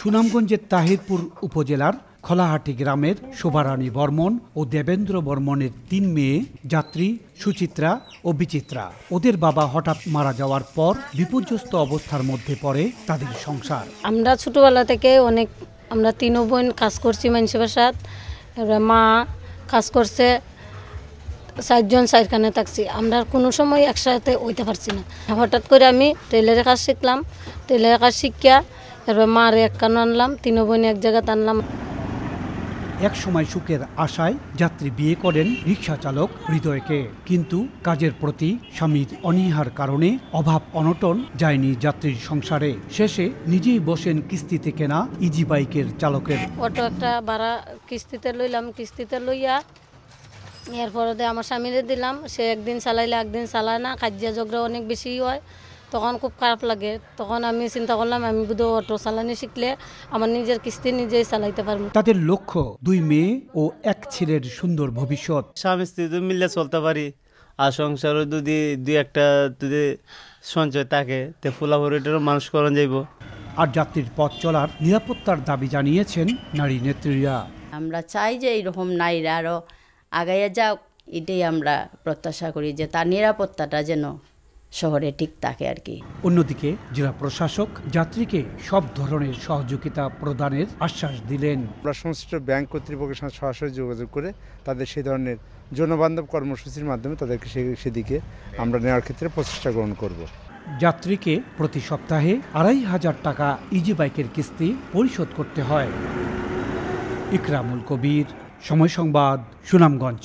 সুনামগঞ্জের তাহিরপুর উপজেলার খোলাহাটি গ্রামের শোভারানী বর্মন ও দেবেন্দ্র বর্মনের ৩ মেয়ে যাত্রী, সুচিত্রা ও বিচিত্রা। ওদের বাবা হঠাৎ মারা যাওয়ার পর বিপর্যস্ত অবস্থার মধ্যে পড়ে তাদের সংসার। আমরা ছোটবেলা থেকে আমরা ৩ বোন কাজ করছি মানুষের বাসাত। মা কাজ করছে, 4 জন 4খানে থাকছি। আমরা কোনো সময় একসাথে হইতে পারছি না। হঠাৎ করে আমি টেলারের কাজ শিখলাম। টেলারের কাজ শিখিয়া এবার মার এক কান আনলাম, ৩ বোন এক জায়গাতে আনলাম। এক সময় সুখের আশায় যাত্রী বিয়ে করেন রিকশা চালক হৃদয়কে, কিন্তু কাজের প্রতি স্বামীর অনীহার কারণে অভাব অনটন যায়নি যাত্রীর সংসারে। শেষে নিজেই বসেন কিস্তিতে কেনা ইজি বাইকের চালকের। অটো একটা ভাড়া কিস্তিতে লইলাম, কিস্তিতে লইয়া এরপরে আমার স্বামীরে দিলাম। সে একদিন চালাইলে একদিন চালায় না, কাজিয়া ঝগড়া অনেক বেশি হয়। তখন খুব খারাপ লাগে। তখন আমি চিন্তা করলাম আমি বোধহয় অটো চালানি শিখলে আমার নিজের কিস্তি নিজেই চালাইতে পারবো। তাদের লক্ষ্য 2 মেয়ে ও 1 ছেলের সুন্দর ভবিষ্যৎ। স্বামী স্ত্রী মিলে চলতে পারি, আর সংসারও যদি 2-1টা যদি সঞ্চয় থাকে তে ফুলাফুরিটারও মানুষ করা যাইব। আর যাত্রীর পথ চলার নিরাপত্তার দাবি জানিয়েছেন নারী নেত্রীরা। আমরা চাই যে এইরকম নারীরা আরও আগাইয়া যাক, এটাই আমরা প্রত্যাশা করি যে তার নিরাপত্তাটা যেন শহরে ঠিক থাকে আর কি। অন্যদিকে জেলা প্রশাসক যাত্রীকে সব ধরনের সহযোগিতা প্রদানের আশ্বাস দিলেন। আমরা সংশ্লিষ্ট ব্যাংক কর্তৃপক্ষের সাথে সরাসরি যোগাযোগ করে তাদের সেই ধরনের জনবান্ধব কর্মসূচির মাধ্যমে তাদেরকে সেদিকে আমরা নেওয়ার ক্ষেত্রে প্রচেষ্টা গ্রহণ করব। যাত্রীকে প্রতি সপ্তাহে 2500 টাকা ইজি বাইকের কিস্তি পরিশোধ করতে হয়। ইকরামুল কবির, সময় সংবাদ, সুনামগঞ্জ।